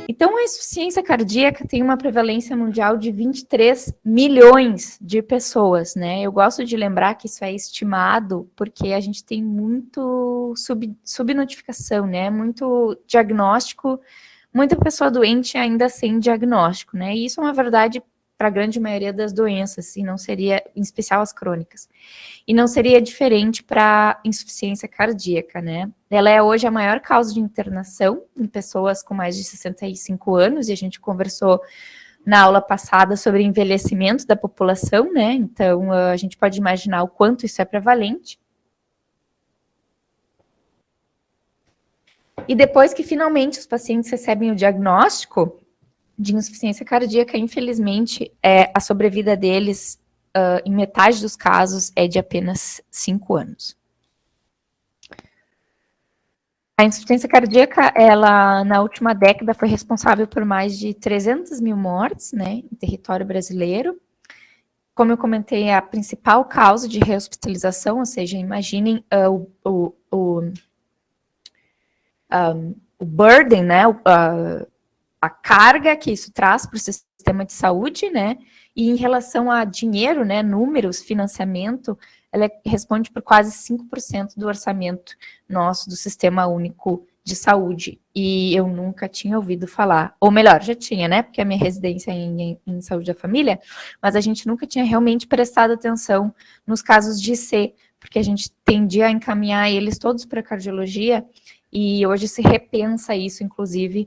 Então, a insuficiência cardíaca tem uma prevalência mundial de 23 milhões de pessoas, né? Eu gosto de lembrar que isso é estimado porque a gente tem muito subnotificação, né? Muito diagnóstico, muita pessoa doente ainda sem diagnóstico, né? E isso é uma verdade para a grande maioria das doenças, e não seria, em especial as crônicas. E não seria diferente para insuficiência cardíaca, né? Ela é hoje a maior causa de internação em pessoas com mais de 65 anos, e a gente conversou na aula passada sobre envelhecimento da população, né? Então, a gente pode imaginar o quanto isso é prevalente. E depois que finalmente os pacientes recebem o diagnóstico de insuficiência cardíaca, infelizmente, a sobrevida deles, em metade dos casos, é de apenas 5 anos. A insuficiência cardíaca, ela, na última década, foi responsável por mais de 300 mil mortes, né, em território brasileiro. Como eu comentei, é a principal causa de rehospitalização, ou seja, imaginem o burden, né, a carga que isso traz para o sistema de saúde, né, e em relação a dinheiro, né, números, financiamento, ela responde por quase 5% do orçamento nosso do Sistema Único de Saúde. E eu nunca tinha ouvido falar, ou melhor, já tinha, né, porque a minha residência é em saúde da família, mas a gente nunca tinha realmente prestado atenção nos casos de IC, porque a gente tendia a encaminhar eles todos para cardiologia, e hoje se repensa isso, inclusive,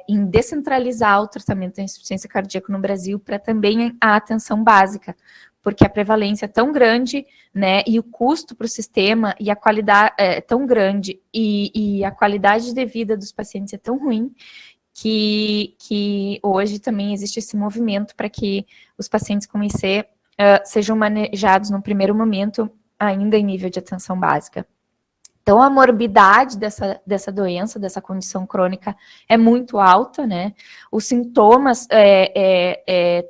em descentralizar o tratamento da insuficiência cardíaca no Brasil para também a atenção básica, porque a prevalência é tão grande, né, e o custo para o sistema e a qualidade é tão grande e a qualidade de vida dos pacientes é tão ruim que hoje também existe esse movimento para que os pacientes com IC sejam manejados no primeiro momento ainda em nível de atenção básica. Então, a morbidade dessa doença, dessa condição crônica, é muito alta, né? Os sintomas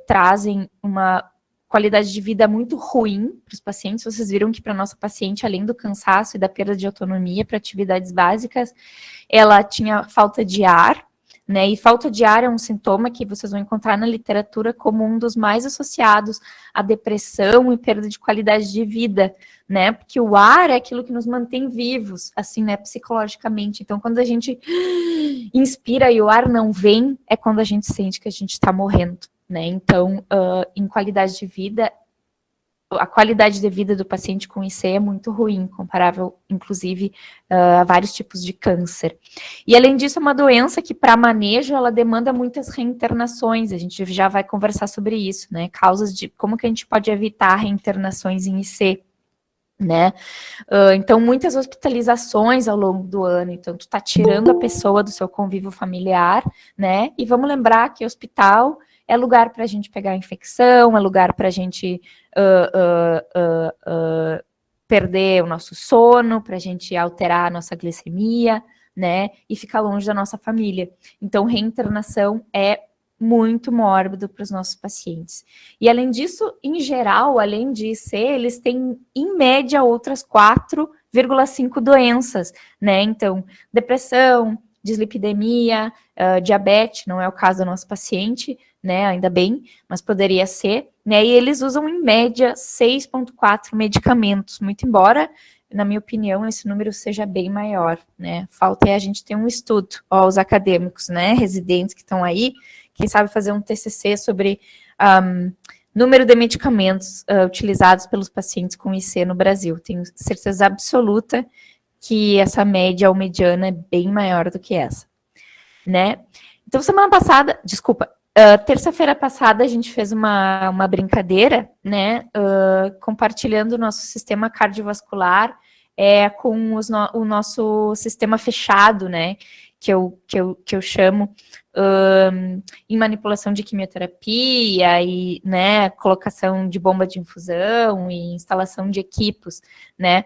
trazem uma qualidade de vida muito ruim para os pacientes. Vocês viram que para a nossa paciente, além do cansaço e da perda de autonomia para atividades básicas, ela tinha falta de ar, né? E falta de ar é um sintoma que vocês vão encontrar na literatura como um dos mais associados à depressão e perda de qualidade de vida, né? Porque o ar é aquilo que nos mantém vivos, assim, né? Psicologicamente. Então, quando a gente inspira e o ar não vem, é quando a gente sente que a gente está morrendo, né? Então, em qualidade de vida, a qualidade de vida do paciente com IC é muito ruim, comparável, inclusive, a vários tipos de câncer. E, além disso, é uma doença que, para manejo, ela demanda muitas reinternações. A gente já vai conversar sobre isso, né? Causas de como que a gente pode evitar reinternações em IC, né? Então, muitas hospitalizações ao longo do ano. Então, tu tá tirando a pessoa do seu convívio familiar, né? E vamos lembrar que hospital é lugar para a gente pegar infecção, é lugar para a gente perder o nosso sono, para a gente alterar a nossa glicemia, né? E ficar longe da nossa família. Então, reinternação é muito mórbido para os nossos pacientes. E, além disso, em geral, além de IC, eles têm, em média, outras 4,5 doenças, né? Então, depressão, dislipidemia, diabetes, não é o caso do nosso paciente, né? Ainda bem, mas poderia ser, né? E eles usam, em média, 6,4 medicamentos, muito embora, na minha opinião, esse número seja bem maior, né? Falta a gente ter um estudo, os acadêmicos, né? Residentes que estão aí, quem sabe fazer um TCC sobre número de medicamentos utilizados pelos pacientes com IC no Brasil. Tenho certeza absoluta que essa média ou mediana é bem maior do que essa, né? Então, terça-feira passada a gente fez uma brincadeira, né? Compartilhando o nosso sistema cardiovascular com o nosso sistema fechado, né? Que eu chamo em manipulação de quimioterapia e, né, colocação de bomba de infusão e instalação de equipos, né?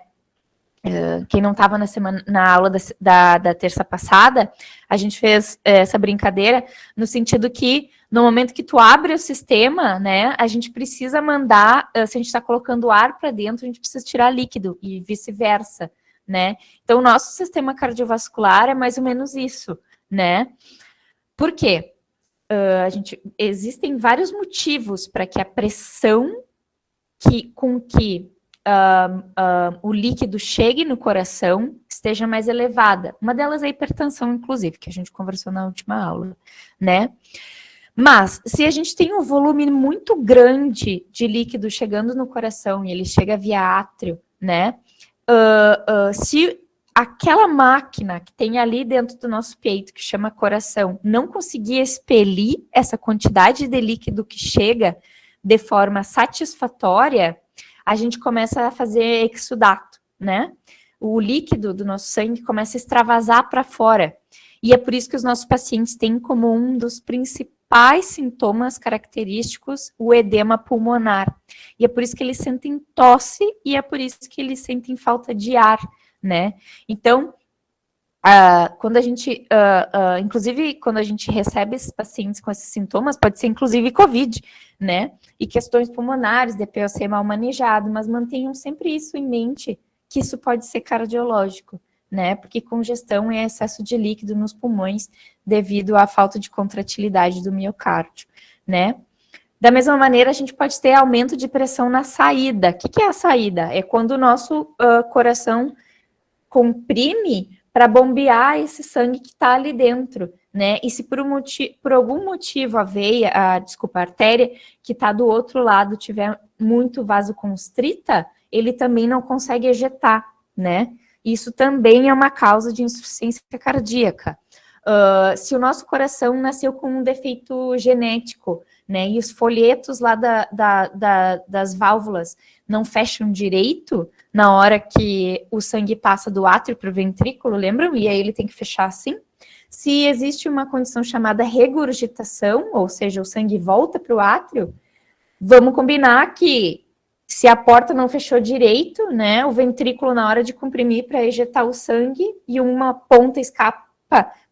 Quem não estava na aula da terça passada, a gente fez essa brincadeira no sentido que no momento que tu abre o sistema, né, a gente precisa mandar, se a gente está colocando ar para dentro, a gente precisa tirar líquido e vice-versa, né? Então, o nosso sistema cardiovascular é mais ou menos isso, né? Por quê? Existem vários motivos para que a pressão com que o líquido chegue no coração esteja mais elevada. Uma delas é a hipertensão, inclusive, que a gente conversou na última aula, né? Mas, se a gente tem um volume muito grande de líquido chegando no coração e ele chega via átrio, né? Se aquela máquina que tem ali dentro do nosso peito, que chama coração, não conseguir expelir essa quantidade de líquido que chega de forma satisfatória, a gente começa a fazer exudato, né? O líquido do nosso sangue começa a extravasar para fora. E é por isso que os nossos pacientes têm como um dos principais sintomas característicos o edema pulmonar. E é por isso que eles sentem tosse e é por isso que eles sentem falta de ar, né? Então, quando a gente, inclusive, quando a gente recebe esses pacientes com esses sintomas, pode ser inclusive COVID, né? E questões pulmonares, DPOC mal manejado, mas mantenham sempre isso em mente, que isso pode ser cardiológico, né? Porque congestão é excesso de líquido nos pulmões devido à falta de contratilidade do miocárdio, né? Da mesma maneira, a gente pode ter aumento de pressão na saída. O que é a saída? É quando o nosso coração comprime para bombear esse sangue que está ali dentro, né? E se por algum motivo a artéria que está do outro lado tiver muito vasoconstrita, ele também não consegue ejetar, né? Isso também é uma causa de insuficiência cardíaca. Se o nosso coração nasceu com um defeito genético, né? E os folhetos lá das válvulas não fecham direito na hora que o sangue passa do átrio para o ventrículo, lembram? E aí ele tem que fechar assim. Se existe uma condição chamada regurgitação, ou seja, o sangue volta para o átrio, vamos combinar que se a porta não fechou direito, né, o ventrículo na hora de comprimir para ejetar o sangue e uma ponta escapa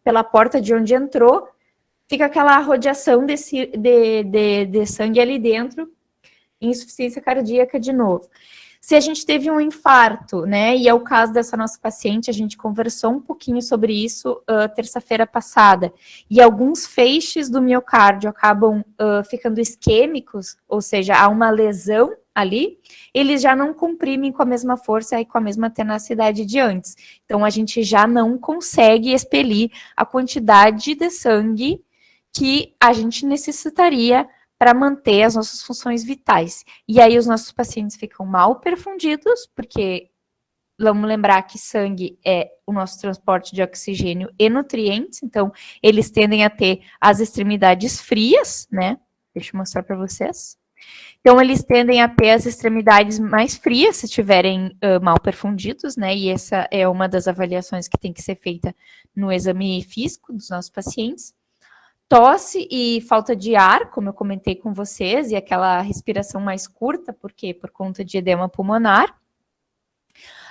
pela porta de onde entrou, fica aquela rodeação de sangue ali dentro, insuficiência cardíaca de novo. Se a gente teve um infarto, né, e é o caso dessa nossa paciente, a gente conversou um pouquinho sobre isso terça-feira passada, e alguns feixes do miocárdio acabam ficando isquêmicos, ou seja, há uma lesão ali, eles já não comprimem com a mesma força e com a mesma tenacidade de antes. Então, a gente já não consegue expelir a quantidade de sangue que a gente necessitaria para manter as nossas funções vitais. E aí os nossos pacientes ficam mal perfundidos, porque vamos lembrar que sangue é o nosso transporte de oxigênio e nutrientes, então eles tendem a ter as extremidades frias, né? Deixa eu mostrar para vocês. Então, eles tendem a ter as extremidades mais frias se estiverem mal perfundidos, né? E essa é uma das avaliações que tem que ser feita no exame físico dos nossos pacientes. Tosse e falta de ar, como eu comentei com vocês, e aquela respiração mais curta, porque por conta de edema pulmonar.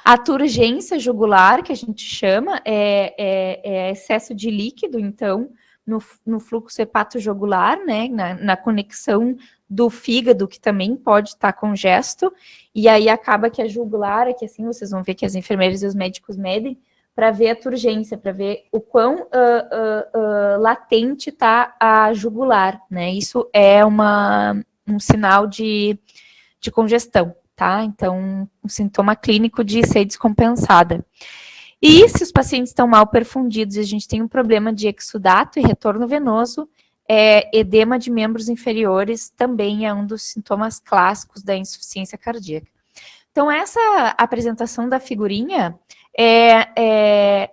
A turgência jugular, que a gente chama, é excesso de líquido, então, no fluxo hepato-jugular, né, na conexão do fígado, que também pode estar congesto, e aí acaba que a jugular, aqui assim, vocês vão ver que as enfermeiras e os médicos medem, para ver a turgência, para ver o quão latente está a jugular, né? Isso é um sinal de congestão, tá? Então, um sintoma clínico de ser descompensada. E se os pacientes estão mal perfundidos e a gente tem um problema de exudato e retorno venoso, edema de membros inferiores também é um dos sintomas clássicos da insuficiência cardíaca. Então, essa apresentação da figurinha é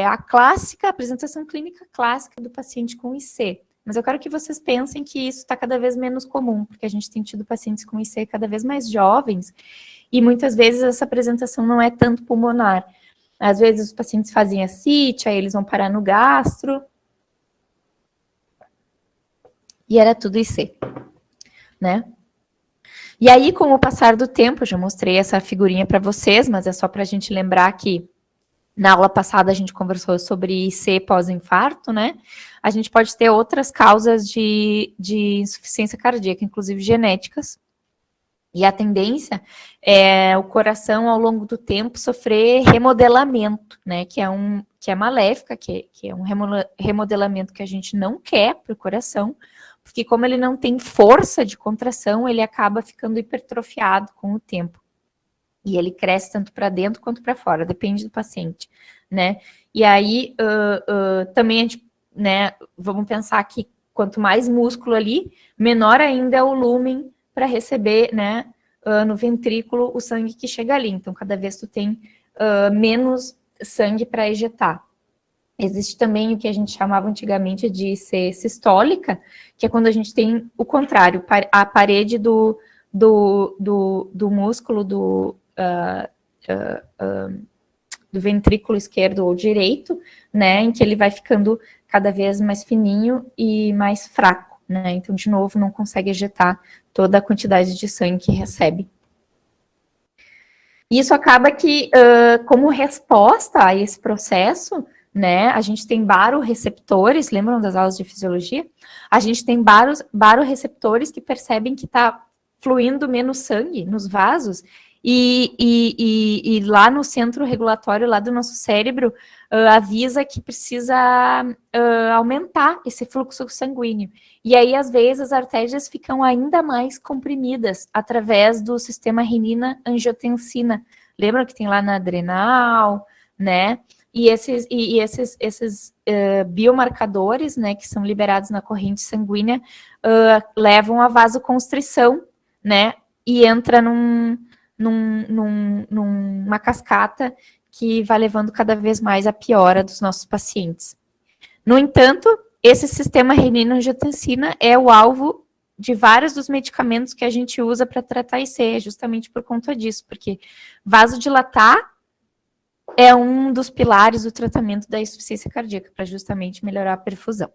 a clássica, a apresentação clínica clássica do paciente com IC. Mas eu quero que vocês pensem que isso está cada vez menos comum, porque a gente tem tido pacientes com IC cada vez mais jovens, e muitas vezes essa apresentação não é tanto pulmonar. Às vezes os pacientes fazem ascite, aí eles vão parar no gastro, e era tudo IC, né? E aí, com o passar do tempo, eu já mostrei essa figurinha para vocês, mas é só para a gente lembrar que na aula passada a gente conversou sobre IC pós-infarto, né? A gente pode ter outras causas de insuficiência cardíaca, inclusive genéticas. E a tendência é o coração, ao longo do tempo, sofrer remodelamento, né? Que é maléfica, que é um remodelamento que a gente não quer para o coração, porque como ele não tem força de contração, ele acaba ficando hipertrofiado com o tempo. E ele cresce tanto para dentro quanto para fora, depende do paciente, né? E aí, também a gente, né, vamos pensar que quanto mais músculo ali, menor ainda é o lumen para receber, né, no ventrículo o sangue que chega ali. Então, cada vez tu tem menos sangue para ejetar. Existe também o que a gente chamava antigamente de ser sistólica, que é quando a gente tem o contrário, a parede do músculo do ventrículo esquerdo ou direito, né, em que ele vai ficando cada vez mais fininho e mais fraco, né, então, de novo, não consegue ejetar toda a quantidade de sangue que recebe. Isso acaba que, como resposta a esse processo, né, a gente tem baroreceptores, lembram das aulas de fisiologia? A gente tem baroreceptores que percebem que está fluindo menos sangue nos vasos, e lá no centro regulatório, lá do nosso cérebro, avisa que precisa aumentar esse fluxo sanguíneo. E aí, às vezes, as artérias ficam ainda mais comprimidas através do sistema renina-angiotensina. Lembra que tem lá na adrenal, né? E esses biomarcadores, né, que são liberados na corrente sanguínea, levam a vasoconstrição, né? E entra numa cascata que vai levando cada vez mais à piora dos nossos pacientes. No entanto, esse sistema renina-angiotensina é o alvo de vários dos medicamentos que a gente usa para tratar IC, justamente por conta disso, porque vasodilatar é um dos pilares do tratamento da insuficiência cardíaca, para justamente melhorar a perfusão.